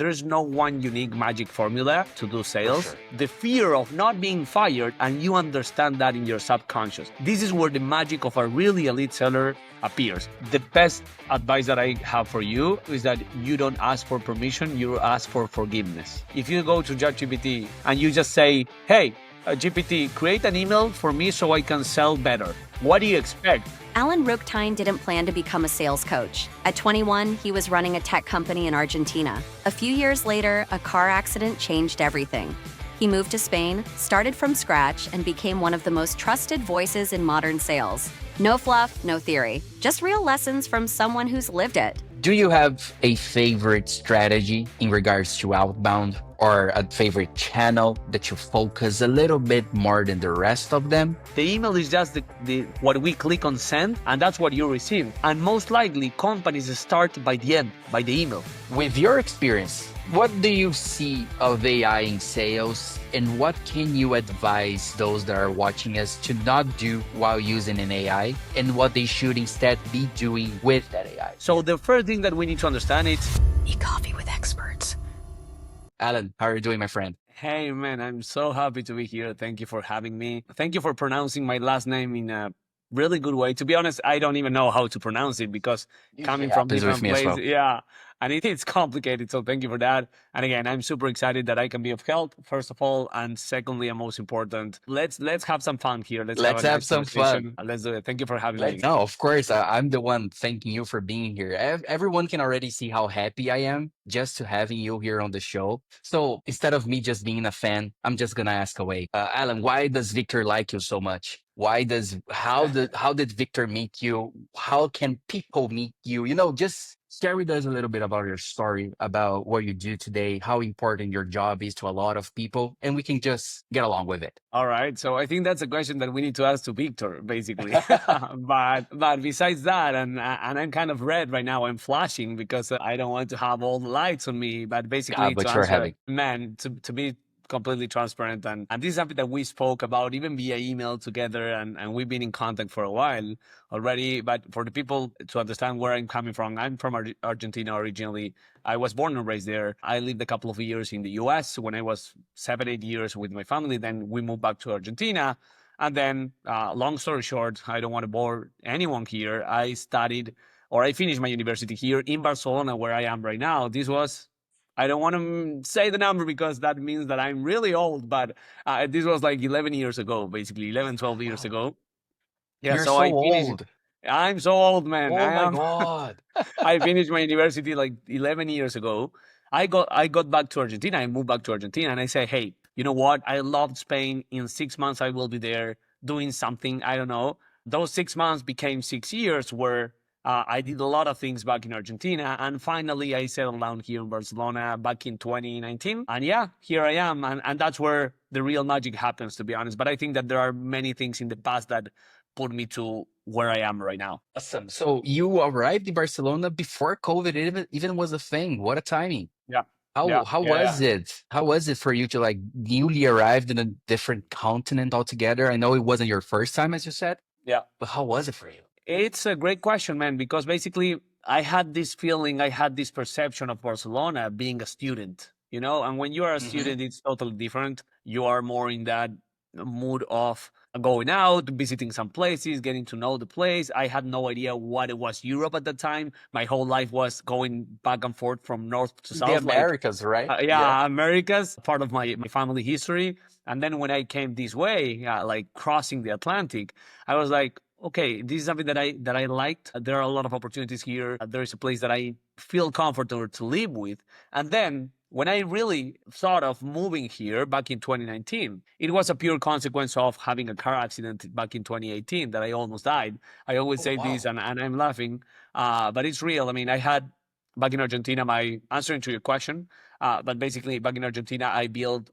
there's no one unique magic formula to do sales. Sure. The fear of not being fired, and you understand that in your subconscious. This is where the magic of a really elite seller appears. The best advice that I have for you is that you don't ask for permission, you ask for forgiveness. If you go to ChatGPT and you just say, hey, GPT, create an email for me so I can sell better. What do you expect? Alan Ruchtein didn't plan to become a sales coach. At 21, he was running a tech company in Argentina. A few years later, a car accident changed everything. He moved to Spain, started from scratch, and became one of the most trusted voices in modern sales. No fluff, no theory, just real lessons from someone who's lived it. Do you have a favorite strategy in regards to outbound, or a favorite channel that you focus a little bit more than the rest of them? The email is just the what we click on send, and that's what you receive. And most likely, companies start by the end, by the email. With your experience, what do you see of AI in sales, and what can you advise those that are watching us to not do while using an AI, and what they should instead be doing with that AI? So the first thing that we need to understand is Eat coffee with experts. Alan, how are you doing, my friend? hey, man, I'm so happy to be here. Thank you for having me. Thank you for pronouncing my last name in a really good way. To be honest, I don't even know how to pronounce it because coming from happens with different me as places, well. yeah, and it's complicated. So thank you for that. And again, I'm super excited that I can be of help, first of all, and secondly, and most important, let's have some fun here. Let's Let's a have nice some conversation. fun. Let's do it. Thank you for having me. No, of course. I'm the one thanking you for being here. Everyone can already see how happy I am just to having you here on the show. So instead of me just being a fan, I'm just gonna ask away. Alan, why does Victor like you so much? How did Victor meet you? How can people meet you? Just share with us a little bit about your story, about what you do today, how important your job is to a lot of people, and we can just get along with it. All right. So I think that's a question that we need to ask to Victor, basically. But besides that, and I'm kind of red right now. I'm flashing because I don't want to have all the lights on me. But basically, to But you're answer, having. man, to be completely transparent, and this is something that we spoke about even via email together, and we've been in contact for a while already. But for the people to understand where I'm coming from, I'm from Argentina originally. I was born and raised there. I lived a couple of years in the US when I was 7, 8 years with my family. Then we moved back to Argentina. And then, long story short, I don't want to bore anyone here. I finished my university here in Barcelona, where I am right now. I don't want to say the number because that means that I'm really old, but this was like 11 years ago, basically 11, 12 years ago. Yeah, You're so so I finished. old. I'm so old, man. Oh I my am. God. I finished my university like 11 years ago. I got back to Argentina. I moved back to Argentina, and I said, hey, you know what? I loved Spain. In 6 months, I will be there doing something. I don't know. Those 6 months became 6 years where I did a lot of things back in Argentina. And finally, I settled down here in Barcelona back in 2019. And yeah, here I am. And that's where the real magic happens, to be honest. But I think that there are many things in the past that put me to where I am right now. Awesome. So you arrived in Barcelona before COVID even was a thing. What a timing. Yeah. How Yeah. how Yeah. was it? How was it for you to like newly arrived in a different continent altogether? I know it wasn't your first time, as you said, Yeah. but how was it for you? It's a great question, man, because basically I had this feeling, I had this perception of Barcelona being a student, and when you are a student, it's totally different. You are more in that mood of going out, visiting some places, getting to know the place. I had no idea what it was Europe at the time. My whole life was going back and forth from north to The south, like Americas, right? yeah, Americas, part of my family history. And then when I came this way, like crossing the Atlantic, I was like, okay, this is something that I liked. There are a lot of opportunities here. There is a place that I feel comfortable to live with. And then when I really thought of moving here back in 2019, it was a pure consequence of having a car accident back in 2018 that I almost died. I always Oh, say this, wow. and I'm laughing, but it's real. I mean, I had back in Argentina, my answering to your question, but basically back in Argentina, I built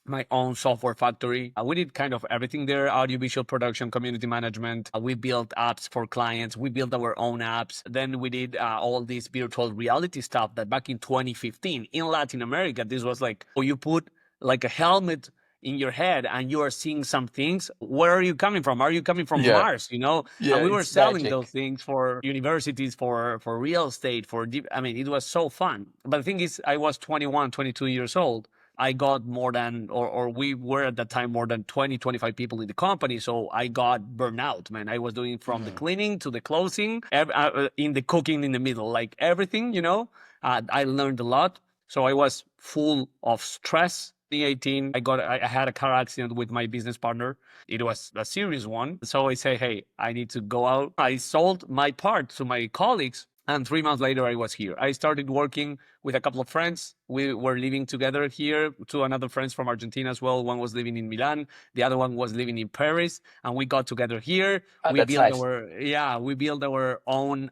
my own software factory. We did kind of everything there: audiovisual production, community management. We built apps for clients. We built our own apps. Then we did all this virtual reality stuff that back in 2015 in Latin America, this was like, oh, you put like a helmet in your head and you are seeing some things, where are you coming from? Are you coming from Yeah. Mars, you know? Yeah, And we were it's selling magic. those things for universities, for real estate, I mean, it was so fun. But the thing is, I was 21, 22 years old. I got more than, or we were at that time more than 20, 25 people in the company. So I got burnout, man. I was doing from the cleaning to the closing, in the cooking in the middle, like everything, you know. I learned a lot. So I was full of stress. 2018, I had a car accident with my business partner. It was a serious one. So I say, hey, I need to go out. I sold my part to my colleagues. And 3 months later, I was here. I started working with a couple of friends. We were living together here, two another friends from Argentina as well. One was living in Milan. The other one was living in Paris. And we got together here. Oh, We that's built nice. our own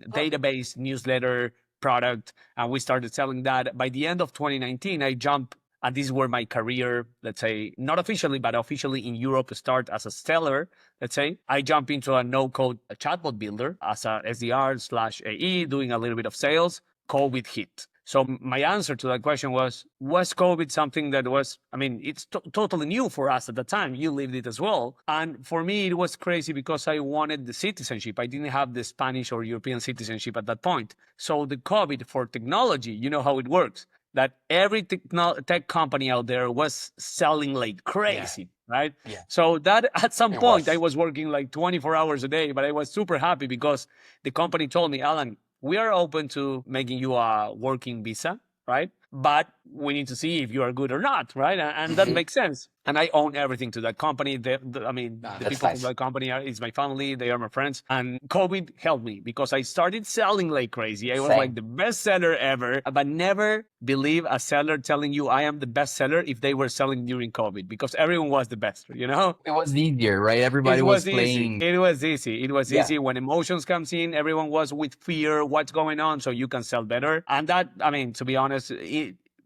database newsletter product, and we started selling that. By the end of 2019, I jumped, and this is where my career, let's say, not officially, but officially in Europe, start as a seller. Let's say I jump into a no-code chatbot builder as a SDR/AE, doing a little bit of sales. COVID hit. So my answer to that question was COVID something that was, I mean, it's totally new for us at the time. You lived it as well. And for me, it was crazy because I wanted the citizenship. I didn't have the Spanish or European citizenship at that point. So the COVID for technology, you know how it works, that every tech company out there was selling like crazy. Right. Yeah. So that at some It point was. I was working like 24 hours a day, but I was super happy because the company told me, Alan, we are open to making you a working visa, right? But we need to see if you are good or not, right? And that makes sense. And I own everything to that company. The That's people from nice. that company is my family. They are my friends. And COVID helped me because I started selling like crazy. I was like Same. the best seller ever, but never believe a seller telling you I am the best seller if they were selling during COVID, because everyone was the best, you know? It was easier, right? Everybody It was was easy. playing. It was easy. It was Yeah. easy. When emotions comes in, everyone was with fear, what's going on, so you can sell better. And that, I mean, to be honest,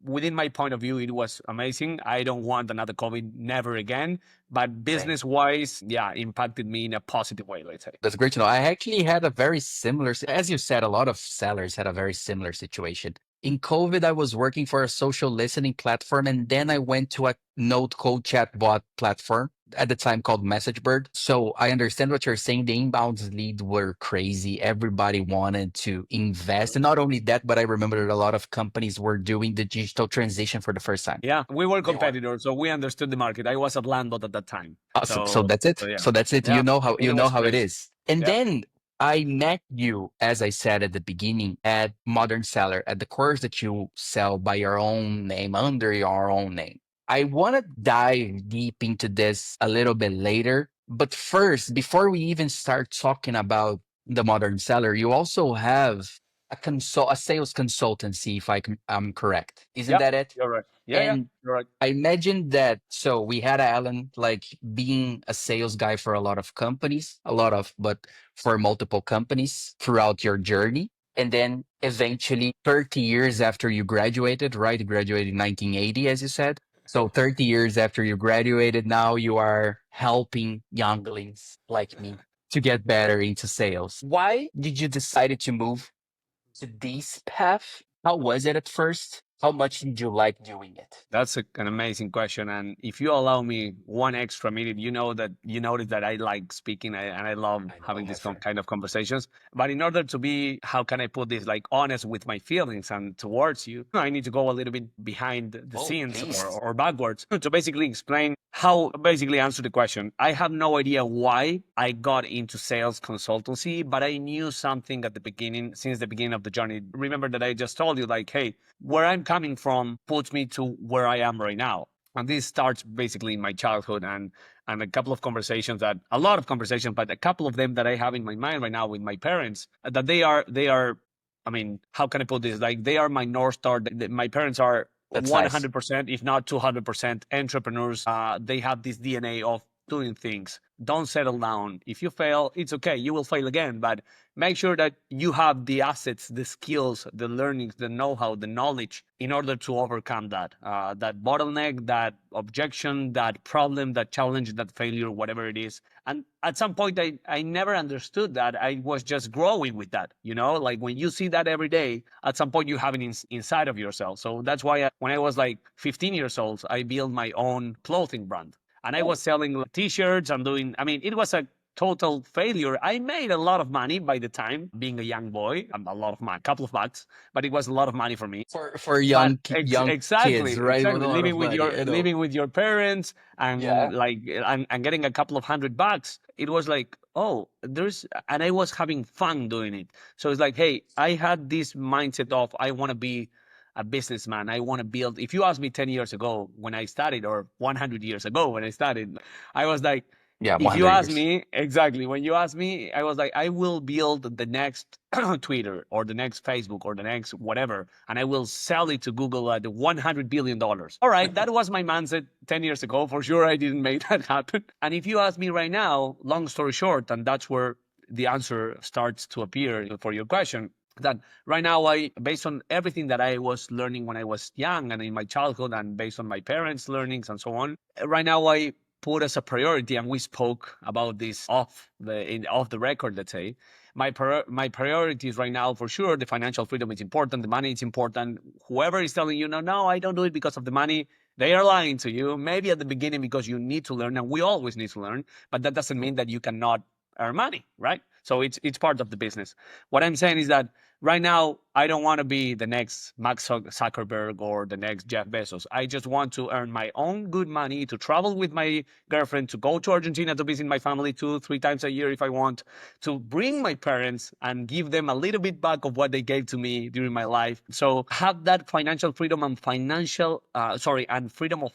within my point of view, it was amazing. I don't want another COVID, never again. But business-wise, yeah, impacted me in a positive way, let's say. That's great to know. I actually had a very similar, as you said, a lot of sellers had a very similar situation. In COVID, I was working for a social listening platform, and then I went to a no-code chatbot platform at the time called MessageBird. So I understand what you're saying. The inbound leads were crazy. Everybody wanted to invest. And not only that, but I remember that a lot of companies were doing the digital transition for the first time. Yeah, we were They were. competitors, so we understood the market. I was at Landbot at that time. So that's it. Yeah. So that's it. Yeah, You know how it was it crazy. is. And Yeah. then I met you, as I said at the beginning, at Modern Seller, at the course that you sell by your own name, under your own name. I want to dive deep into this a little bit later. But first, before we even start talking about the Modern Seller, you also have a sales consultancy, if I'm correct. Isn't that it? You're right. Yeah, And you're right. I imagine that. So we had Alan like being a sales guy for a lot of companies, but for multiple companies throughout your journey. And then eventually 30 years after you graduated, right? You graduated in 1980, as you said. So 30 years after you graduated, now you are helping younglings like me to get better into sales. Why did you decide to move to this path? How was it at first? How much did you like doing it? That's an amazing question. And if you allow me one extra minute, you notice that I like speaking and I love having these kind of conversations. But in order to be, how can I put this, like honest with my feelings and towards you, I need to go a little bit behind the scenes or backwards to basically explain basically answer the question. I have no idea why I got into sales consultancy, but I knew something at the beginning, since the beginning of the journey. Remember that I just told you, like, hey, where I'm coming from puts me to where I am right now. And this starts basically in my childhood and a lot of conversations, but a couple of them that I have in my mind right now with my parents, that they are, I mean, how can I put this? Like, they are my North Star. My parents are That's 100%, if not 200% entrepreneurs. They have this DNA of doing things. Don't settle down. If you fail, it's okay. You will fail again, but make sure that you have the assets, the skills, the learnings, the know-how, the knowledge in order to overcome that bottleneck, that objection, that problem, that challenge, that failure, whatever it is. And at some point, I never understood that. I was just growing with that, like when you see that every day, at some point you have it inside of yourself. So that's why when I was like 15 years old, I built my own clothing brand. And I was selling like, t-shirts and it was a total failure. I made a lot of money by the time being a young boy, a lot of money, a couple of bucks, but it was a lot of money for me. For But young kids, right? With a lot of money, living with your parents Yeah. and and getting a couple of $100, it was like, oh, and I was having fun doing it. So it's like, hey, I had this mindset of I want to be a businessman. I want to build. If you asked me 10 years ago when I started, or 100 years ago when I started, I was like, Yeah, if you 100 ask years. me, exactly, when you ask me, I was like, I will build the next Twitter or the next Facebook or the next whatever, and I will sell it to Google at $100 billion. All right, that was my mindset 10 years ago. For sure, I didn't make that happen. And if you ask me right now, long story short, and that's where the answer starts to appear for your question, that right now, based on everything that I was learning when I was young and in my childhood, and based on my parents' learnings and so on, right now I put as a priority, and we spoke about this off the record, let's say, my priorities right now, for sure, the financial freedom is important, the money is important. Whoever is telling you, no, I don't do it because of the money, they are lying to you. Maybe at the beginning because you need to learn, and we always need to learn, but that doesn't mean that you cannot earn money, right? So it's part of the business. What I'm saying is that right now, I don't want to be the next Mark Zuckerberg or the next Jeff Bezos. I just want to earn my own good money to travel with my girlfriend, to go to Argentina to visit my family 2-3 times a year if I want, to bring my parents and give them a little bit back of what they gave to me during my life. So have that financial freedom and and freedom of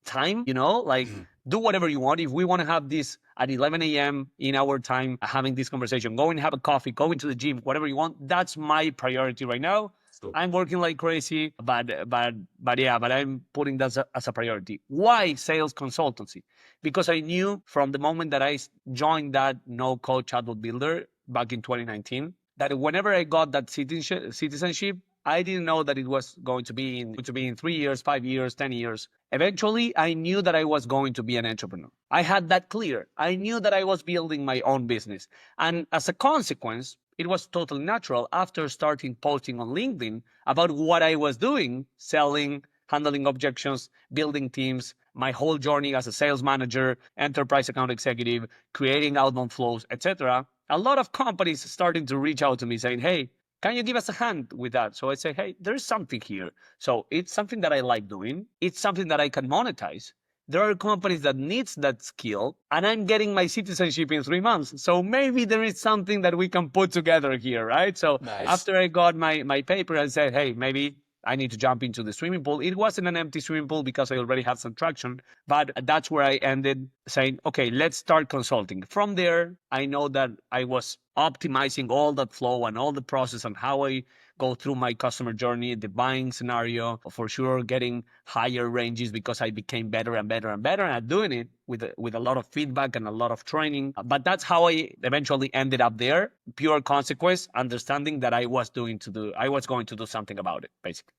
time, like Mhm. do whatever you want. If we want to have this at 11 a.m. in our time, having this conversation, go and have a coffee, go into the gym, whatever you want. That's my priority right now. So, I'm working like crazy, but I'm putting that as a priority. Why sales consultancy? Because I knew from the moment that I joined that no-code chatbot builder back in 2019 that whenever I got that citizenship, I didn't know that it was going to be in 3 years, 5 years, 10 years. Eventually, I knew that I was going to be an entrepreneur. I had that clear. I knew that I was building my own business. And as a consequence, it was totally natural after starting posting on LinkedIn about what I was doing, selling, handling objections, building teams, my whole journey as a sales manager, enterprise account executive, creating outbound flows, etc. A lot of companies starting to reach out to me saying, hey, can you give us a hand with that? So I say, hey, there's something here. So it's something that I like doing. It's something that I can monetize. There are companies that needs that skill, and I'm getting my citizenship in 3 months. So maybe there is something that we can put together here, right? So nice. after I got my paper, I said, hey, maybe I need to jump into the swimming pool. It wasn't an empty swimming pool because I already had some traction, but that's where I ended saying, okay, let's start consulting. From there, I know that I was optimizing all that flow and all the process and how I go through my customer journey, the buying scenario, for sure, getting higher ranges because I became better and better and better at doing it with a lot of feedback and a lot of training. But that's how I eventually ended up there. Pure consequence, understanding that I was going to do something about it, basically.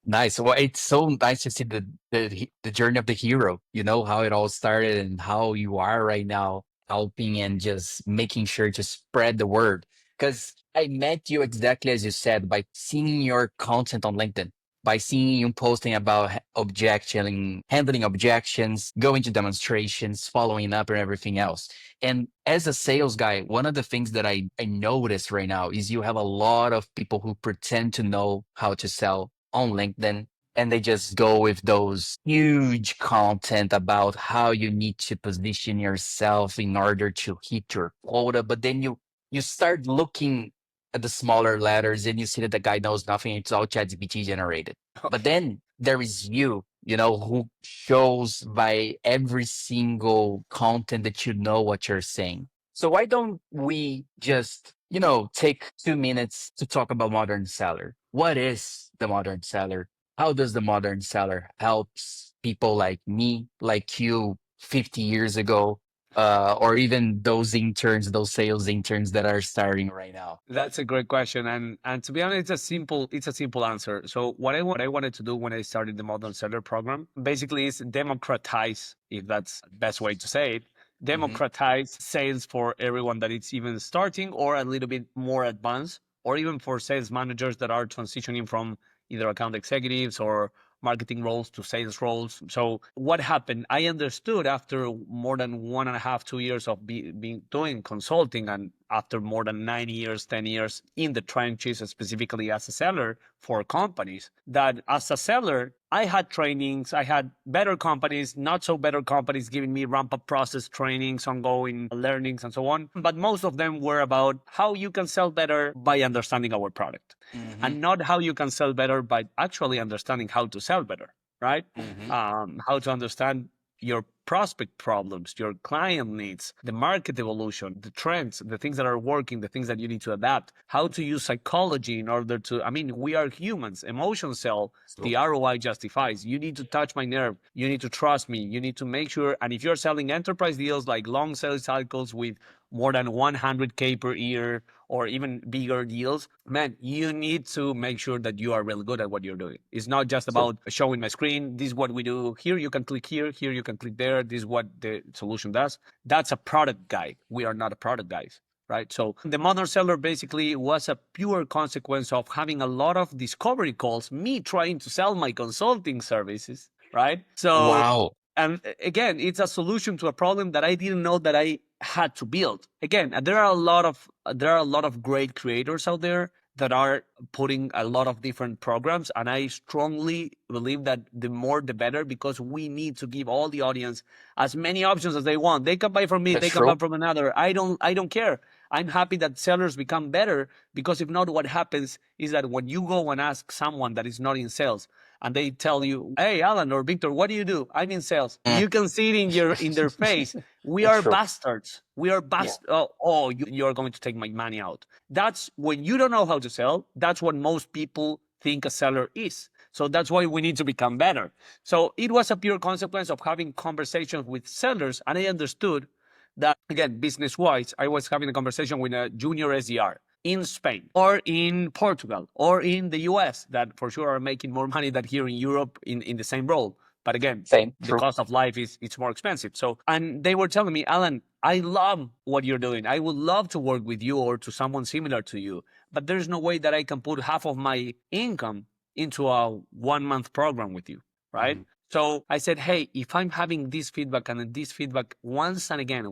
Nice. Well, it's so nice to see the journey of the hero. You know how it all started and how you are right now, helping and just making sure to spread the word. Because I met you exactly as you said by seeing your content on LinkedIn, by seeing you posting about handling objections, going to demonstrations, following up, and everything else. And as a sales guy, one of the things that I notice right now is you have a lot of people who pretend to know how to sell on LinkedIn, and they just go with those huge content about how you need to position yourself in order to hit your quota. But then you start looking at the smaller letters and you see that the guy knows nothing. It's all ChatGPT generated. But then there is who shows by every single content that you know what you're saying. So why don't we just, take 2 minutes to talk about modern seller? What is the modern seller? How does the modern seller helps people like me, like you, 50 years ago, or even those interns, those sales interns that are starting right now? That's a great question, and to be honest, it's a simple answer. So what I wanted to do when I started the Modern Seller program basically is democratize, if that's the best way to say it, Hmm. democratize sales for everyone that it's even starting or a little bit more advanced, or even for sales managers that are transitioning from either account executives or marketing roles to sales roles. So what happened? I understood after more than 1.5, 2 years of being doing consulting, and after more than 9 years, 10 years in the trenches, specifically as a seller for companies, that as a seller, I had trainings, I had better companies, not so better companies giving me ramp up process trainings, ongoing learnings, and so on. But most of them were about how you can sell better by understanding our product, Hmm. and not how you can sell better by actually understanding how to sell better, right? Hmm. How to understand your prospect problems, your client needs, the market evolution, the trends, the things that are working, the things that you need to adapt, how to use psychology in order to, I mean, we are humans, emotions sell, the ROI justifies. You need to touch my nerve. You need to trust me. You need to make sure. And if you're selling enterprise deals like long sales cycles with more than 100K per year or even bigger deals, man, you need to make sure that you are really good at what you're doing. It's not just So, about showing my screen. This is what we do. Here you can click here. Here you can click there. This is what the solution does. That's a product guide. We are not a product guys, right? So the modern seller basically was a pure consequence of having a lot of discovery calls, me trying to sell my consulting services, right? So, wow. and again, it's a solution to a problem that I didn't know that I had to build. Again, there are a lot of great creators out there that are putting a lot of different programs, and I strongly believe that the more the better, because we need to give all the audience as many options as they want. They can buy from me, That's they can buy true. from another. I don't care. I'm happy that sellers become better, because if not, what happens is that when you go and ask someone that is not in sales, and they tell you, "Hey, Alan or Victor, what do you do?" "I'm in sales." Mm. You can see it in their face. We That's are true. bastards. We are Yeah. Oh, you're going to take my money out. That's when you don't know how to sell. That's what most people think a seller is. So that's why we need to become better. So it was a pure consequence of having conversations with sellers, and I understood that, again, business wise, I was having a conversation with a junior SDR in Spain or in Portugal or in the US that for sure are making more money than here in Europe in the same role. But again, Same. the True. cost of life is it's more expensive. So, and they were telling me, Alan, I love what you're doing. I would love to work with you or to someone similar to you, but there's no way that I can put half of my income into a 1 month program with you, right? Mhm. So I said, hey, if I'm having this feedback and this feedback once and again,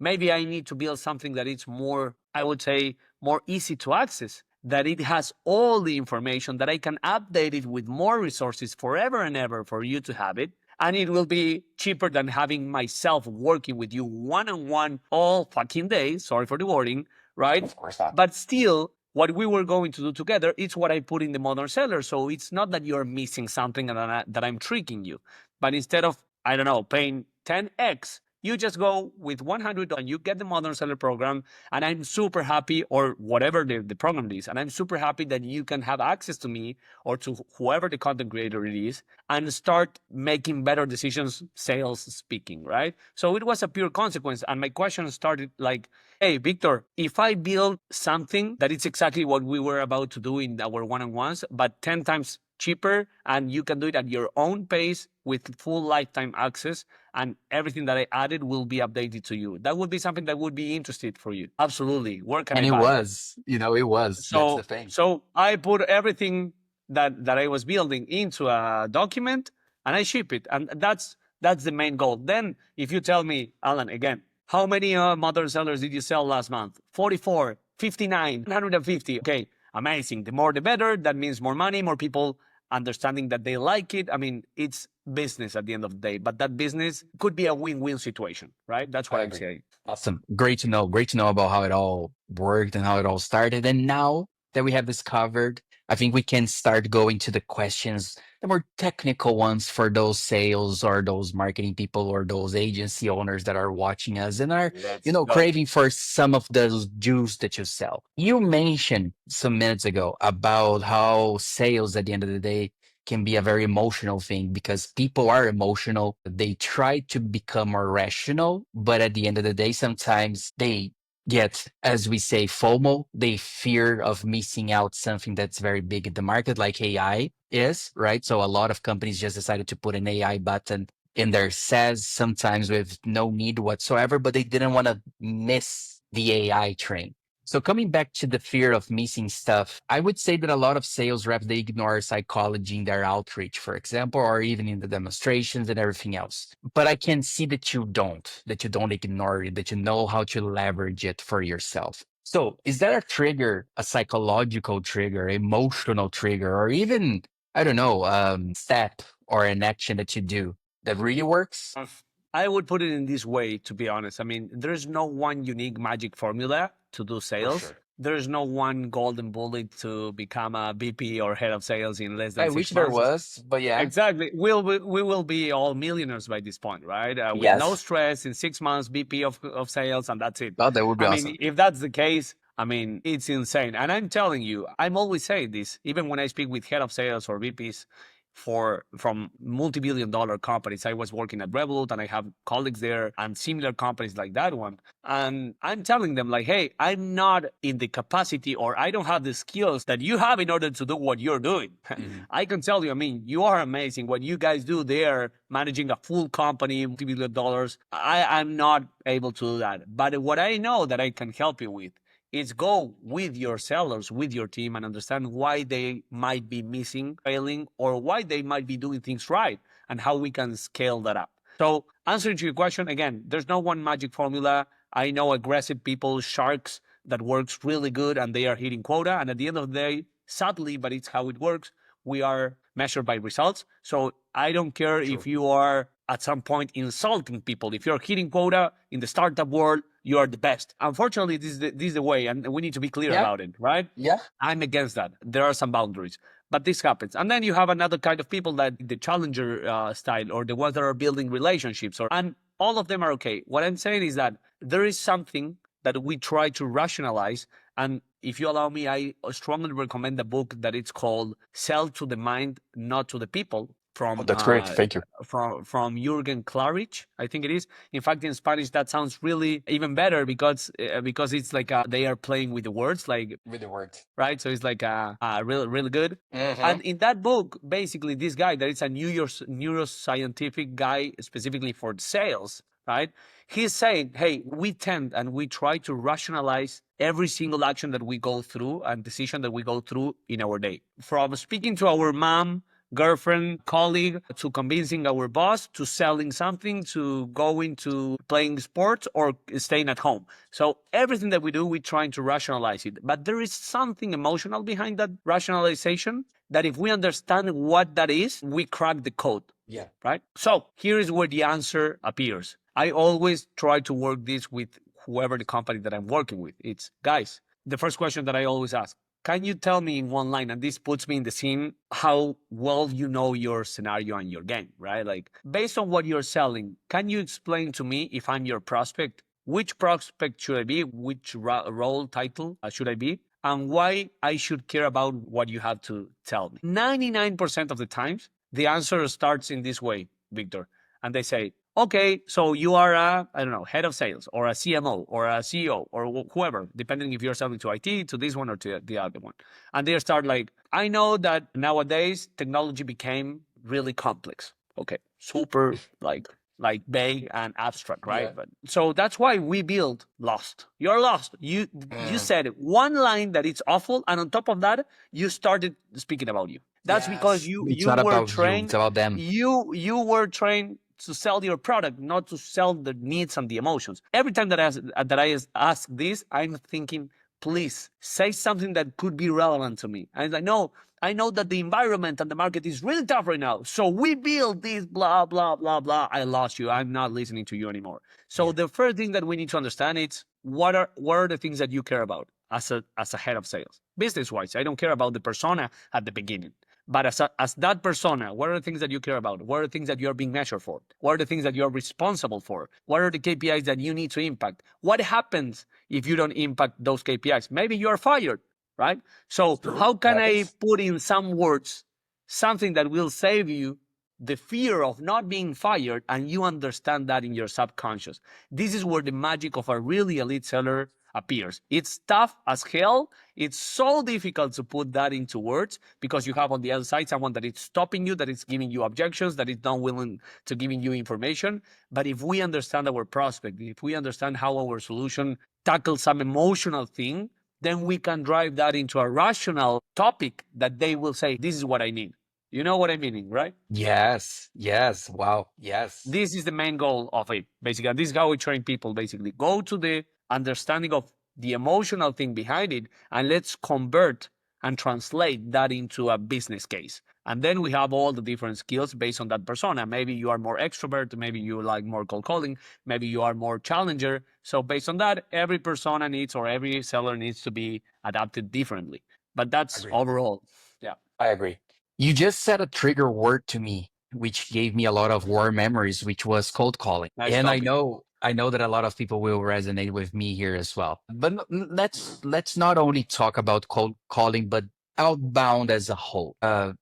maybe I need to build something that is more, I would say, more easy to access, that it has all the information, that I can update it with more resources forever and ever for you to have it. And it will be cheaper than having myself working with you one on one all fucking day. Sorry for the wording, right? Of course not. But still, what we were going to do together, it's what I put in the modern seller. So it's not that you're missing something and that I'm tricking you. But instead of, I don't know, paying 10x, you just go with 100 and you get the modern seller program. And I'm super happy, or whatever the program is. And I'm super happy that you can have access to me or to whoever the content creator it is, and start making better decisions, sales speaking, right? So it was a pure consequence. And my question started like, hey, Victor, if I build something that is exactly what we were about to do in our one-on-ones, but 10 times cheaper, and you can do it at your own pace with full lifetime access, and everything that I added will be updated to you. That would be something that would be interested for you. Absolutely. Where can And I it buy it? was, it was. That's the So thing. so I put everything that I was building into a document, and I ship it. And that's the main goal. Then if you tell me, Alan, again, how many modern sellers did you sell last month? 44, 59, 150. Okay, amazing. The more the better. That means more money, more people understanding that they like it. I mean, it's business at the end of the day, but that business could be a win-win situation, right? That's what I I'm agree. saying. Awesome. Great to know. Great to know about how it all worked and how it all started. And now that we have this covered, I think we can start going to the questions, the more technical ones for those sales or those marketing people or those agency owners that are watching us and are, Let's go. craving for some of those juice that you sell. You mentioned some minutes ago about how sales at the end of the day can be a very emotional thing because people are emotional. They try to become more rational, but at the end of the day, sometimes they get, as we say, FOMO. They fear of missing out something that's very big in the market, like AI is, right? So a lot of companies just decided to put an AI button in their SaaS, sometimes with no need whatsoever, but they didn't want to miss the AI train. So coming back to the fear of missing stuff, I would say that a lot of sales reps, they ignore psychology in their outreach, for example, or even in the demonstrations and everything else. But I can see that you don't ignore it, that you know how to leverage it for yourself. So is that a trigger, a psychological trigger, emotional trigger, or even, I don't know, step or an action that you do that really works? I would put it in this way, to be honest. I mean, there's no one unique magic formula to do For sales. sure. There's no one golden bullet to become a VP or head of sales in less I than wish six there months. was, but yeah. Exactly. We will be all millionaires by this point, right? With no Yes. stress in 6 months, VP of sales, and that's it. Oh, that would be I awesome. mean, if that's the case, I mean, it's insane. And I'm telling you, I'm always saying this, even when I speak with head of sales or VPs from multi-billion-dollar companies. I was working at Revolut and I have colleagues there and similar companies like that one. And I'm telling them like, hey, I'm not in the capacity or I don't have the skills that you have in order to do what you're doing. Mhm. I can tell you, I mean, you are amazing. What you guys do there, managing a full company, multi-billion dollars, I'm not able to do that. But what I know that I can help you with is go with your sellers, with your team, and understand why they might be missing, failing, or why they might be doing things right, and how we can scale that up. So, answering to your question, again, there's no one magic formula. I know aggressive people, sharks, that works really good, and they are hitting quota. And at the end of the day, sadly, but it's how it works, we are measured by results. So I don't care if you are at some point insulting people. If you're hitting quota in the startup world, you are the best. Unfortunately, this is the way, and we need to be clear Yeah. about it, right? Yeah. I'm against that. There are some boundaries, but this happens. And then you have another kind of people that the challenger style, or the ones that are building relationships, and all of them are okay. What I'm saying is that there is something that we try to rationalize. And if you allow me, I strongly recommend a book that it's called "Sell to the Mind, Not to the People" from That's great. Thank you. from Jürgen Klarich, I think it is. In fact, in Spanish, that sounds really even better because it's like they are playing with the words, like With the word. right. So it's like really good. Mhm. And in that book, basically, this guy that is a neuroscientific guy specifically for sales, right? He's saying, hey, we tend and we try to rationalize every single action that we go through and decision that we go through in our day. From speaking to our mom, girlfriend, colleague, to convincing our boss, to selling something, to going to playing sports or staying at home. So everything that we do, we're trying to rationalize it. But there is something emotional behind that rationalization that if we understand what that is, we crack the code. Yeah. Right? So here is where the answer appears. I always try to work this with whoever the company that I'm working with. It's, guys, the first question that I always ask, can you tell me in one line, and this puts me in the scene, how well you know your scenario and your game, right? Like, based on what you're selling, can you explain to me, if I'm your prospect, which prospect should I be? Which role title should I be? And why I should care about what you have to tell me? 99% of the times, the answer starts in this way, Victor. And they say, okay, so you are a, I don't know, head of sales or a CMO or a CEO or whoever, depending if you're selling to IT, to this one or to the other one. And they start like, I know that nowadays technology became really complex. Okay, super like vague and abstract, right? Yeah. But so that's why we build Lost. You're lost. You said one line that it's awful, and on top of that, you started speaking about you. That's because you It's you not were about you. trained. It's about them. You were trained to sell your product, not to sell the needs and the emotions. Every time that I ask this, I'm thinking, please say something that could be relevant to me. And I know that the environment and the market is really tough right now. So we build this blah, blah, blah, blah. I lost you. I'm not listening to you anymore. So the first thing that we need to understand is what are the things that you care about as a head of sales? Business-wise, I don't care about the persona at the beginning. But as that persona, what are the things that you care about? What are the things that you're being measured for? What are the things that you're responsible for? What are the KPIs that you need to impact? What happens if you don't impact those KPIs? Maybe you're fired, right? So how can I put in some words something that will save you the fear of not being fired, and you understand that in your subconscious. This is where the magic of a really elite seller appears. It's tough as hell. It's so difficult to put that into words because you have on the other side someone that is stopping you, that is giving you objections, that is not willing to giving you information. But if we understand our prospect, if we understand how our solution tackles some emotional thing, then we can drive that into a rational topic that they will say, this is what I need. You know what I'm meaning, right? Yes. Yes. Wow. Yes. This is the main goal of it, basically. And this is how we train people, basically. Go to the understanding of the emotional thing behind it, and let's convert and translate that into a business case. And then we have all the different skills based on that persona. Maybe you are more extrovert, maybe you like more cold calling, maybe you are more challenger. So based on that, every persona needs, or every seller needs to be adapted differently. But that's Agree. overall. Yeah. I agree. You just said a trigger word to me, which gave me a lot of war memories, which was cold calling. Nice And topic. I know that a lot of people will resonate with me here as well. But let's not only talk about cold calling, but outbound as a whole.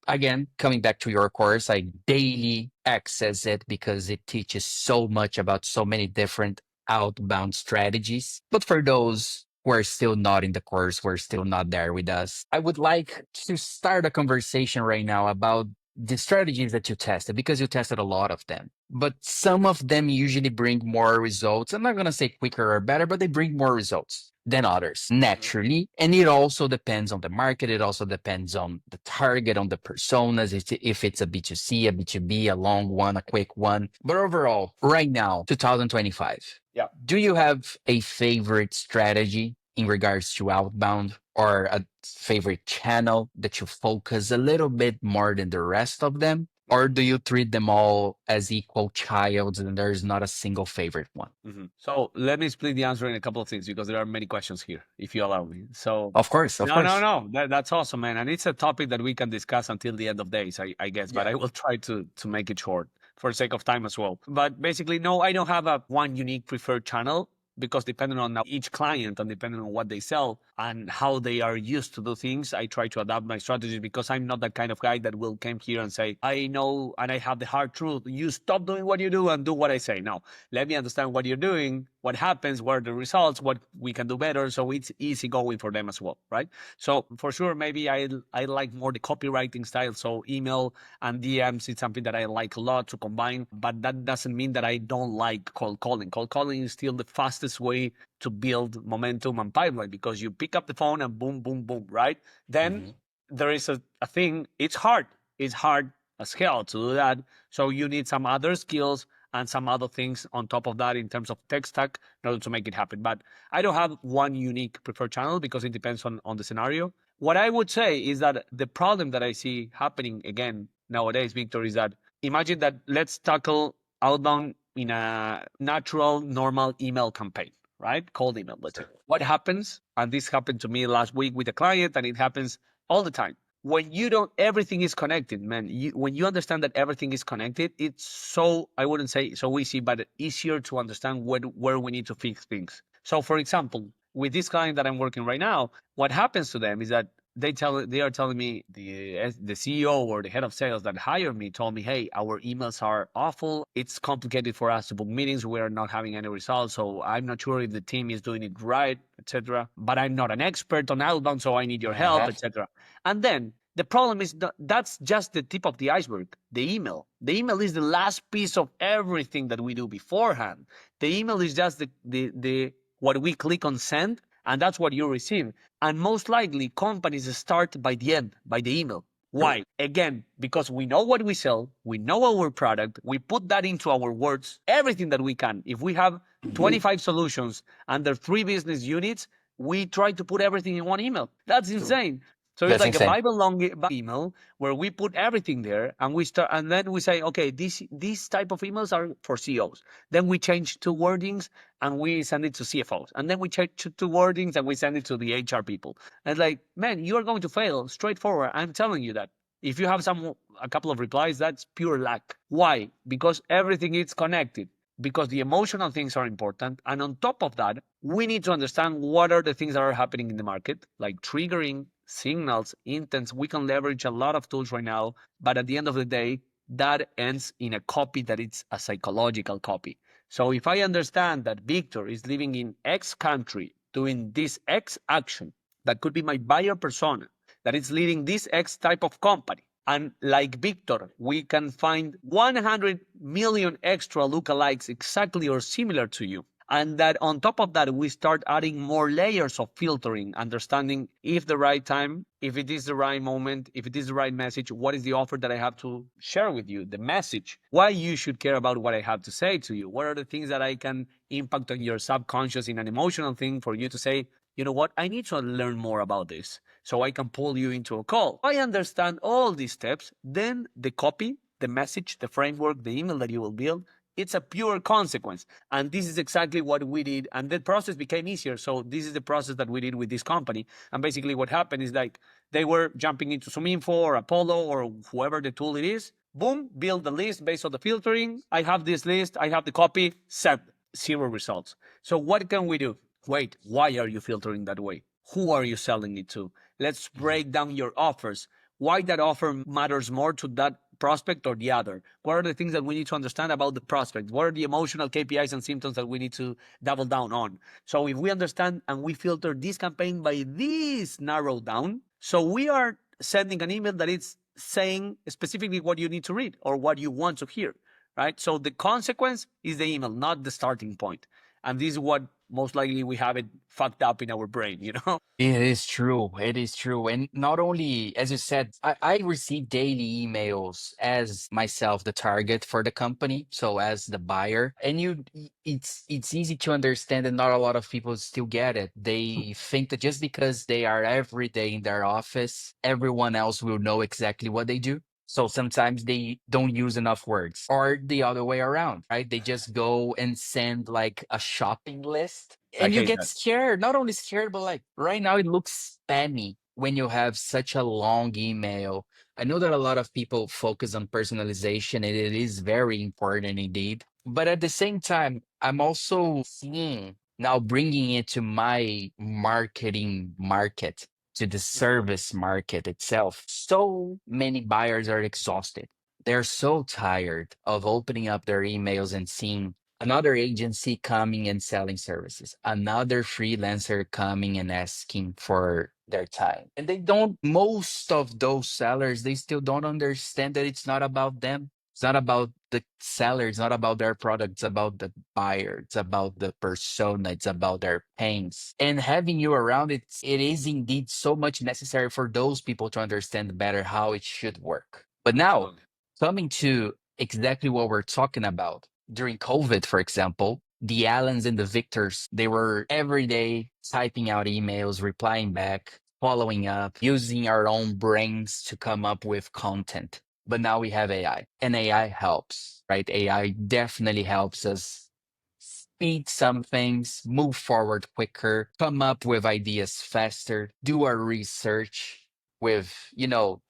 Again, coming back to your course, I daily access it because it teaches so much about so many different outbound strategies. But for those who are still not in the course, who are still not there with us, I would like to start a conversation right now about the strategies that you tested, because you tested a lot of them. But some of them usually bring more results. I'm not going to say quicker or better, but they bring more results than others naturally. And it also depends on the market. It also depends on the target, on the personas, if it's a B2C, a B2B, a long one, a quick one. But overall, right now, 2025, Yeah. do you have a favorite strategy in regards to outbound, or a favorite channel that you focus a little bit more than the rest of them? Or do you treat them all as equal childs and there's not a single favorite one? So let me split the answer in a couple of things because there are many questions here, if you allow me. So Of course, of course. no. That's awesome, man. And it's a topic that we can discuss until the end of days, I guess. But I will try to make it short for the sake of time as well. But basically, no, I don't have a one unique preferred channel, because depending on each client and depending on what they sell and how they are used to do things, I try to adapt my strategies, because I'm not that kind of guy that will come here and say, I know and I have the hard truth. You stop doing what you do and do what I say. No, let me understand what you're doing, what happens, what are the results, what we can do better. So it's easy going for them as well, right? So for sure, maybe I like more the copywriting style. So email and DMs is something that I like a lot to combine, but that doesn't mean that I don't like cold calling. Cold calling is still the fastest way to build momentum and pipeline, because you pick up the phone and boom, boom, boom, right? Then there is a thing, it's hard as hell to do that. So you need some other skills and some other things on top of that in terms of tech stack in order to make it happen. But I don't have one unique preferred channel because it depends on the scenario. What I would say is that the problem that I see happening again nowadays, Victor, is that imagine that let's tackle outbound in a natural, normal email campaign, right? Cold email, let's say. What happens, and this happened to me last week with a client, and it happens all the time. When you don't, everything is connected, man. When you understand that everything is connected, it's so, I wouldn't say so easy, but easier to understand where we need to fix things. So for example, with this client that I'm working right now, what happens to them is that they are telling me, the CEO or the head of sales that hired me told me, hey, our emails are awful. It's complicated for us to book meetings. We are not having any results. So I'm not sure if the team is doing it right, etc. But I'm not an expert on outbound, so I need your help, etc. And then the problem is that's just the tip of the iceberg. The email is the last piece of everything that we do beforehand. The email is just the what we click on send, and that's what you receive. And most likely companies start by the end, by the email. Why? Again, because we know what we sell, we know our product, we put that into our words, everything that we can. If we have 25 solutions under 3 business units, we try to put everything in one email. That's insane. So it's like a Bible long email where we put everything there, and we start, and then we say, okay, these type of emails are for CEOs. Then we change 2 wordings and we send it to CFOs. And then we change 2 wordings and we send it to the HR people. And like, man, you are going to fail, straightforward. I'm telling you that. If you have a couple of replies, that's pure luck. Why? Because everything is connected. Because the emotional things are important. And on top of that, we need to understand what are the things that are happening in the market, like triggering signals, intents. We can leverage a lot of tools right now, but at the end of the day, that ends in a copy that it's a psychological copy. So if I understand that Victor is living in X country doing this X action, that could be my buyer persona, that is leading this X type of company. And like Victor, we can find 100 million extra lookalikes exactly or similar to you. And that on top of that, we start adding more layers of filtering, understanding if the right time, if it is the right moment, if it is the right message, what is the offer that I have to share with you, the message, why you should care about what I have to say to you, what are the things that I can impact on your subconscious in an emotional thing for you to say, you know what, I need to learn more about this so I can pull you into a call. I understand all these steps, then the copy, the message, the framework, the email that you will build, it's a pure consequence. And this is exactly what we did. And the process became easier. So this is the process that we did with this company. And basically what happened is like they were jumping into ZoomInfo or Apollo or whoever the tool it is. Boom, build the list based on the filtering. I have this list. I have the copy. Send. Zero results. So what can we do? Wait, why are you filtering that way? Who are you selling it to? Let's break down your offers. Why that offer matters more to that prospect or the other? What are the things that we need to understand about the prospect? What are the emotional KPIs and symptoms that we need to double down on? So if we understand and we filter this campaign by this narrow down, so we are sending an email that is saying specifically what you need to read or what you want to hear, right? So the consequence is the email, not the starting point. And this is what most likely we have it fucked up in our brain, you know? It is true. It is true. And not only, as you said, I receive daily emails as myself, the target for the company. So as the buyer, and it's easy to understand that not a lot of people still get it. They think that just because they are every day in their office, everyone else will know exactly what they do. So sometimes they don't use enough words, or the other way around, right? They just go and send like a shopping list, I and you hate get that. scared. Not only scared, but like right now it looks spammy when you have such a long email. I know that a lot of people focus on personalization, and it is very important indeed. But at the same time, I'm also seeing now bringing it to my marketing market, to the service market itself. So many buyers are exhausted. They're so tired of opening up their emails and seeing another agency coming and selling services, another freelancer coming and asking for their time. And they don't, most of those sellers, they still don't understand that it's not about them. It's not about the seller. It's not about their product. It's about the buyer. It's about the persona. It's about their pains. And having you around, it is indeed so much necessary for those people to understand better how it should work. But now, Absolutely. coming to exactly what we're talking about, during COVID, for example, the Allens and the Victors, they were every day typing out emails, replying back, following up, using our own brains to come up with content. But now we have AI, and AI helps, right? AI definitely helps us speed some things, move forward quicker, come up with ideas faster, do our research with,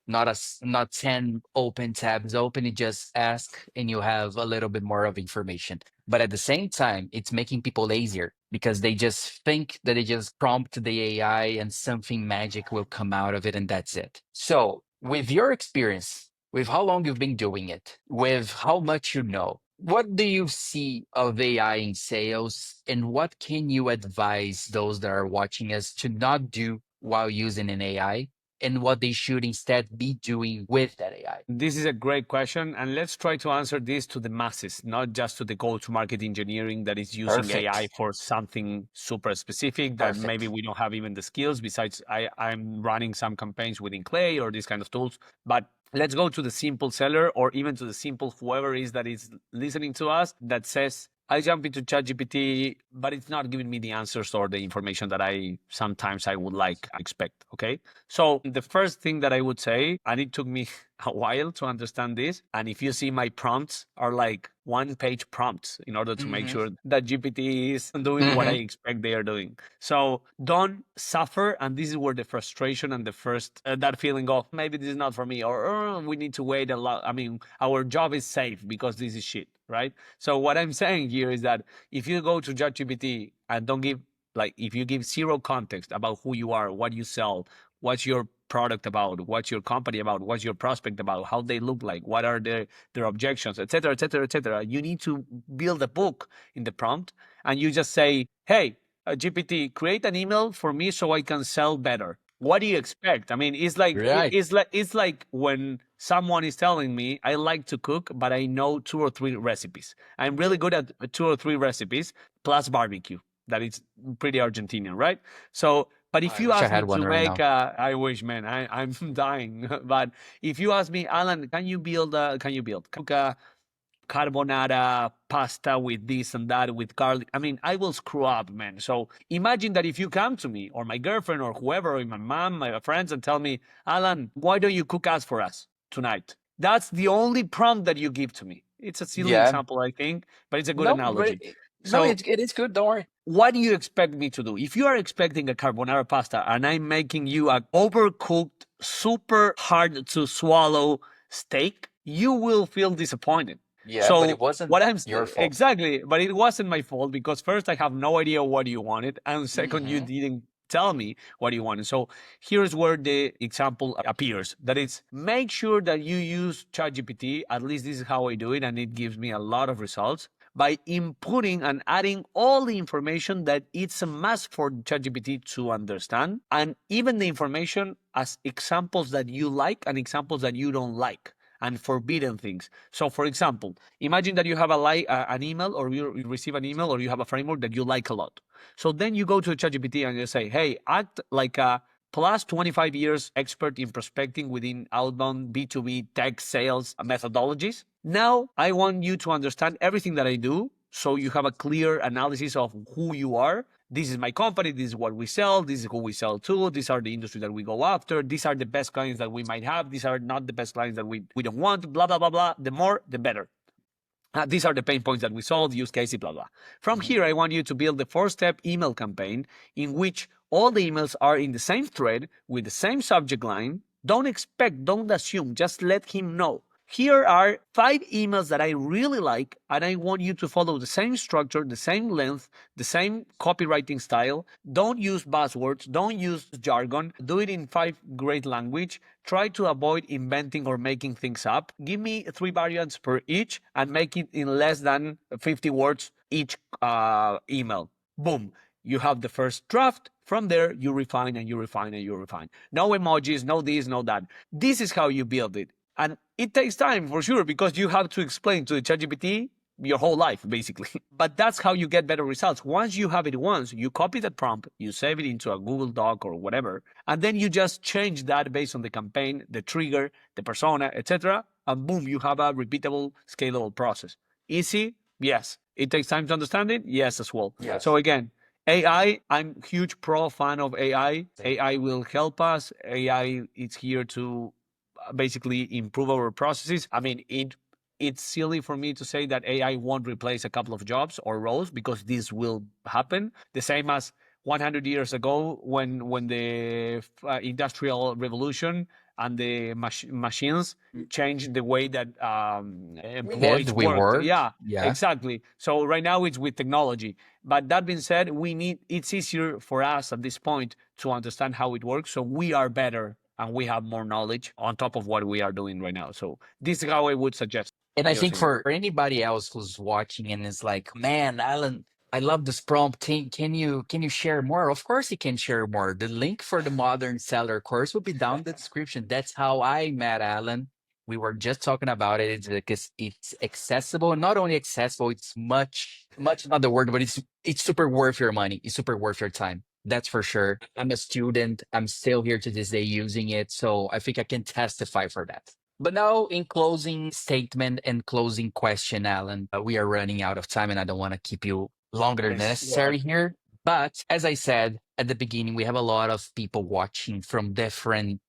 not 10 open tabs open. You just ask and you have a little bit more of information. But at the same time, it's making people lazier because they just think that they just prompt the AI and something magic will come out of it, and that's it. So with your experience, with how long you've been doing it, with how much you know, what do you see of AI in sales, and what can you advise those that are watching us to not do while using an AI, and what they should instead be doing with that AI? This is a great question. And let's try to answer this to the masses, not just to the go-to-market engineering that is using AI Perfect. for something super specific that maybe Perfect. we don't have even the skills. Besides, I'm running some campaigns within Clay or these kind of tools. But let's go to the simple seller or even to the simple whoever is that is listening to us that says, I jump into ChatGPT, but it's not giving me the answers or the information that I sometimes I would like expect. Okay. So the first thing that I would say, and it took me a while to understand this. And if you see my prompts are like 1-page prompts in order to make Mm-hmm. sure that GPT is doing what I Mm-hmm. expect they are doing. So don't suffer. And this is where the frustration and the first, that feeling of maybe this is not for me or we need to wait a lot. I mean, our job is safe because this is shit, right? So what I'm saying here is that if you go to ChatGPT and don't give, like, if you give zero context about who you are, what you sell, What's your product about? What's your company about? What's your prospect about? How they look like? What are their objections, etc., etc., etc. You need to build a book in the prompt, and you just say, "Hey, GPT, create an email for me so I can sell better." What do you expect? I mean, Right. it's like when someone is telling me I like to cook, but I know 2 or 3 recipes. I'm really good at 2 or 3 recipes plus barbecue. That is pretty Argentinian, right? So, but if I you wish I ask me had one to right make, now. I wish, man, I'm dying. But if you ask me, Alan, cook a carbonara pasta with this and that with garlic. I mean, I will screw up, man. So imagine that if you come to me or my girlfriend or whoever, or my mom, my friends, and tell me, Alan, why don't you cook us for us tonight? That's the only prompt that you give to me. It's a silly Yeah. example, I think, but it's a good No, but analogy. no, So it is good. Don't worry. what do you expect me to do? If you are expecting a carbonara pasta and I'm making you a overcooked, super hard to swallow steak, you will feel disappointed. Yeah, but it So wasn't what I'm your fault. exactly, but it wasn't my fault because first I have no idea what you wanted, and second you Hmm. didn't tell me what you wanted. So here's where the example appears. That is, make sure that you use ChatGPT. At least this is how I do it, and it gives me a lot of results by inputting and adding all the information that it's a must for ChatGPT to understand, and even the information as examples that you like and examples that you don't like, and forbidden things. So, for example, imagine that you have an email, or you receive an email, or you have a framework that you like a lot. So then you go to ChatGPT and you say, "Hey, act like a plus 25 years expert in prospecting within outbound B2B tech sales methodologies. Now I want you to understand everything that I do so you have a clear analysis of who you are. This is my company, this is what we sell, this is who we sell to, these are the industry that we go after, these are the best clients that we might have, these are not the best clients that we don't want, blah, blah, blah, blah. The more, the better. These are the pain points that we solve, use cases, blah, blah. From Hmm. here, I want you to build the 4-step email campaign in which all the emails are in the same thread with the same subject line. Don't assume, just let him know. Here are 5 emails that I really like, and I want you to follow the same structure, the same length, the same copywriting style. Don't use buzzwords, don't use jargon. Do it in 5 great language. Try to avoid inventing or making things up. Give me 3 variants per each and make it in less than 50 words each email. Boom. You have the first draft. From there, you refine and you refine and you refine. No emojis, no this, no that. This is how you build it. And it takes time for sure because you have to explain to the ChatGPT your whole life, basically. But that's how you get better results. Once you have it once, you copy that prompt, you save it into a Google Doc or whatever, and then you just change that based on the campaign, the trigger, the persona, etc. And boom, you have a repeatable, scalable process. Easy? Yes. It takes time to understand it? Yes, as well. Yes. So again, AI, I'm huge pro fan of AI. AI will help us. AI is here to basically improve our processes. I mean, it's silly for me to say that AI won't replace a couple of jobs or roles because this will happen. The same as 100 years ago when the industrial revolution and the machines changed the way that We lived, employees we worked. worked. Yeah, Yeah. exactly. So right now it's with technology. But that being said, it's easier for us at this point to understand how it works. So we are better and we have more knowledge on top of what we are doing right now. So this is how I would suggest And I think using it. for anybody else who's watching and is like, man, Alan, I love this prompt. Can you share more? Of course you can share more. The link for the Modern Seller course will be down in the description. That's how I met Alan. We were just talking about it. It's because it's accessible. Not only accessible, it's much not the word, but it's super worth your money. It's super worth your time. That's for sure. I'm a student. I'm still here to this day using it. So I think I can testify for that. But now, in closing statement and closing question, Alan, we are running out of time and I don't want to keep you longer than Yes. necessary here. But as I said at the beginning, we have a lot of people watching from different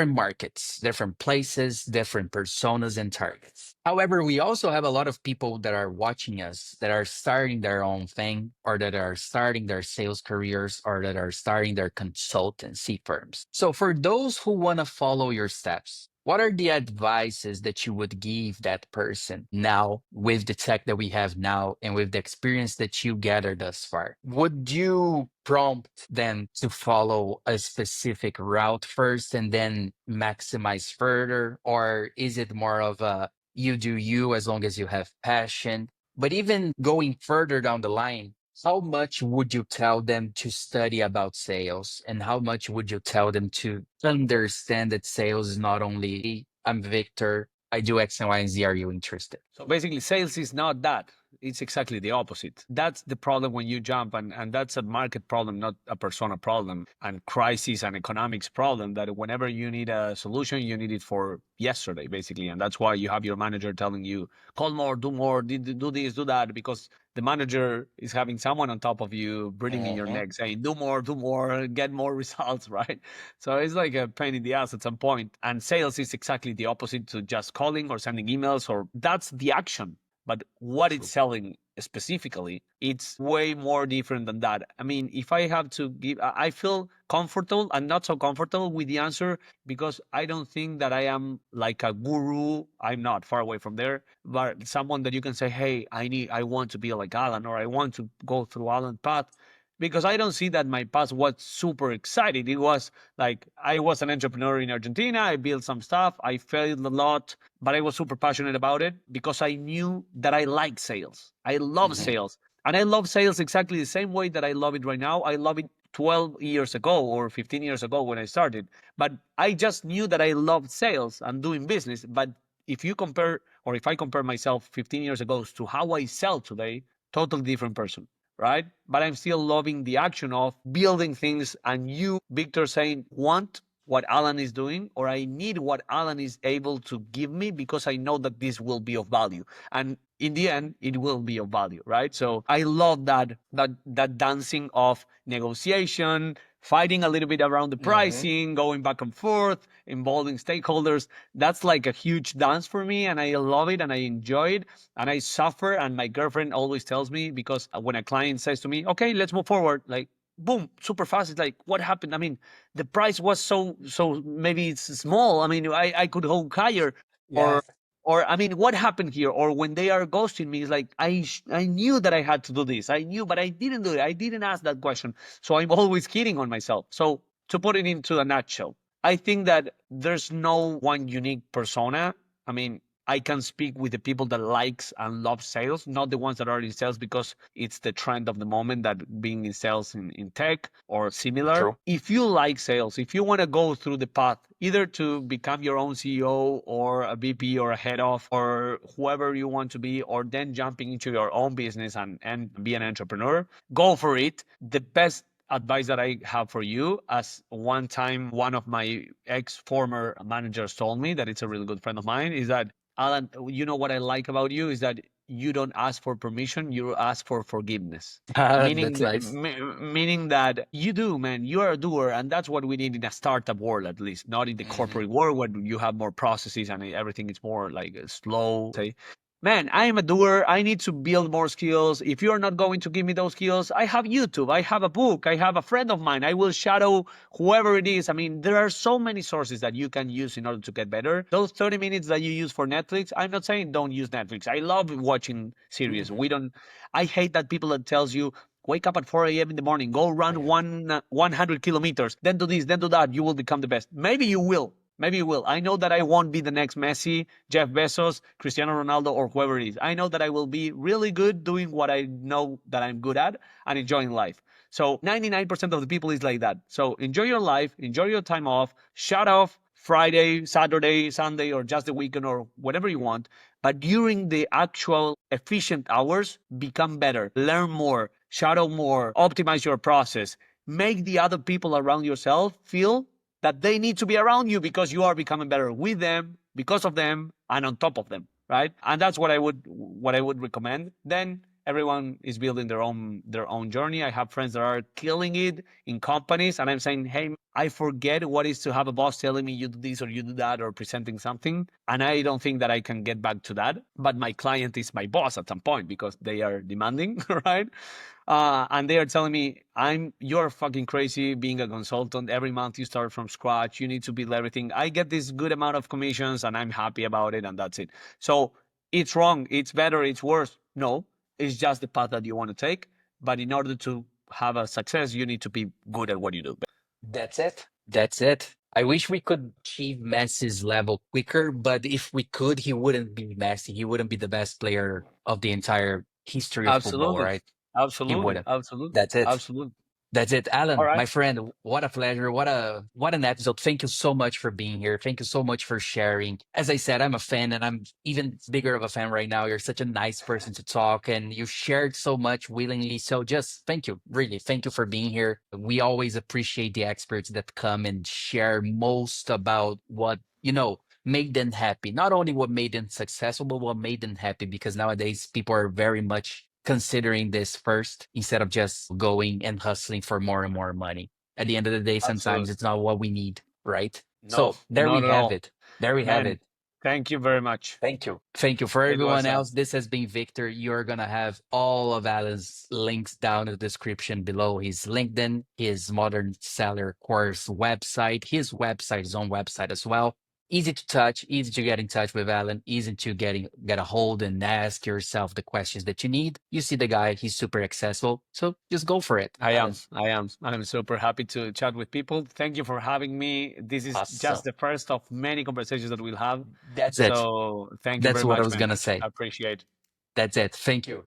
markets, different places, different personas and targets. However, we also have a lot of people that are watching us that are starting their own thing or that are starting their sales careers or that are starting their consultancy firms. So for those who want to follow your steps, What are the advices that you would give that person now with the tech that we have now and with the experience that you gathered thus far? Would you prompt them to follow a specific route first and then maximize further? Or is it more of a you do you as long as you have passion? But even going further down the line, how much would you tell them to study about sales? And how much would you tell them to understand that sales is not only, "Hey, I'm Victor, I do X and Y and Z, are you interested?" So basically, sales is not that. It's exactly the opposite. That's the problem when you jump, and that's a market problem, not a persona problem, and crisis and economics problem. That whenever you need a solution, you need it for yesterday, basically. And that's why you have your manager telling you, call more, do this, do that, because the manager is having someone on top of you breathing in your Mhm. neck saying, do more, get more results, right? So it's like a pain in the ass at some point. And sales is exactly the opposite to just calling or sending emails, or that's the action. But what it's True. selling specifically, it's way more different than that. I mean, if I have to give, I feel comfortable and not so comfortable with the answer because I don't think that I am like a guru. I'm not far away from there, but someone that you can say, hey, I want to be like Alan, or I want to go through Alan's path. Because I don't see that my past was super exciting. It was like I was an entrepreneur in Argentina. I built some stuff. I failed a lot, but I was super passionate about it because I knew that I like sales. I love Mhm. sales. And I love sales exactly the same way that I love it right now. I love it 12 years ago or 15 years ago when I started. But I just knew that I loved sales and doing business. But if you compare, or if I compare myself 15 years ago to how I sell today, totally different person, right? But I'm still loving the action of building things. And you, Victor, saying, want what Alan is doing, or I need what Alan is able to give me because I know that this will be of value. And in the end, it will be of value, right? So I love that dancing of negotiation, fighting a little bit around the Mhm. pricing, going back and forth, involving stakeholders. That's like a huge dance for me, and I love it and I enjoy it and I suffer. And my girlfriend always tells me because when a client says to me, "Okay, let's move forward," like boom, super fast. It's like, what happened? I mean, the price was so maybe it's small. I mean, I could go higher, Yeah. or I mean, what happened here? Or when they are ghosting me, it's like I knew that I had to do this. I knew, but I didn't do it. I didn't ask that question. So I'm always kidding on myself. So to put it into a nutshell, I think that there's no one unique persona. I mean, I can speak with the people that likes and love sales, not the ones that are in sales because it's the trend of the moment that being in sales in tech or similar. True. If you like sales, if you want to go through the path, either to become your own CEO or a VP or a head of or whoever you want to be, or then jumping into your own business and be an entrepreneur, go for it. The best advice that I have for you, as one time one of my ex former managers told me, that it's a really good friend of mine, is that Alan, you know what I like about you is that you don't ask for permission, you ask for forgiveness. That's nice. Meaning that you do, man, you are a doer, and that's what we need in a startup world, at least, not in the Mhm. corporate world where you have more processes and everything is more like slow. Say, man, I am a doer. I need to build more skills. If you're not going to give me those skills, I have YouTube. I have a book. I have a friend of mine. I will shadow whoever it is. I mean, there are so many sources that you can use in order to get better. Those 30 minutes that you use for Netflix, I'm not saying don't use Netflix. I love watching series. Mhm. I hate that people that tells you, wake up at 4 a.m. in the morning, go Oh, run yeah. 100 kilometers, then do this, then do that. You will become the best. Maybe you will. Maybe you will. I know that I won't be the next Messi, Jeff Bezos, Cristiano Ronaldo, or whoever it is. I know that I will be really good doing what I know that I'm good at and enjoying life. So 99% of the people is like that. So enjoy your life, enjoy your time off, shut off Friday, Saturday, Sunday, or just the weekend or whatever you want. But during the actual efficient hours, become better, learn more, shadow more, optimize your process, make the other people around yourself feel that they need to be around you because you are becoming better with them, because of them, and on top of them, right? And that's what I would recommend. Then everyone is building their own journey. I have friends that are killing it in companies, and I'm saying, hey, I forget what is to have a boss telling me you do this or you do that or presenting something, and I don't think that I can get back to that. But my client is my boss at some point because they are demanding, right? And they are telling me, you're fucking crazy being a consultant. Every month you start from scratch. You need to build everything. I get this good amount of commissions and I'm happy about it, and that's it. So it's wrong, it's better, it's worse. No, it's just the path that you want to take. But in order to have a success, you need to be good at what you do. That's it. That's it. I wish we could achieve Messi's level quicker, but if we could, he wouldn't be Messi. He wouldn't be the best player of the entire history of football, Absolutely. right? He Absolutely. wouldn't. Absolutely. That's it. Absolutely. That's it, All Alan, right. my friend. What a pleasure! What an episode! Thank you so much for being here. Thank you so much for sharing. As I said, I'm a fan, and I'm even bigger of a fan right now. You're such a nice person to talk, and you shared so much willingly. So just thank you, really, thank you for being here. We always appreciate the experts that come and share most about what made them happy. Not only what made them successful, but what made them happy. Because nowadays people are very much considering this first instead of just going and hustling for more and more money. At the end of the day, sometimes Absolutely. it's not what we need, right? No, So there we not at have all. it. There we have Man, it. thank you very much. Thank you. Thank you for It everyone was else. This has been Victor. You're going to have all of Alan's links down in the description below. His LinkedIn, his Modern Seller course website, his website, his own website as well. Easy to touch, easy to get in touch with Alan, easy to get a hold and ask yourself the questions that you need. You see the guy, he's super accessible. So just go for it. I Alan. am. I'm super happy to chat with people. Thank you for having me. This is Awesome. just the first of many conversations that we'll have. That's it. So thank you That's very what I much, was man. going to say. I appreciate it. That's it. Thank you.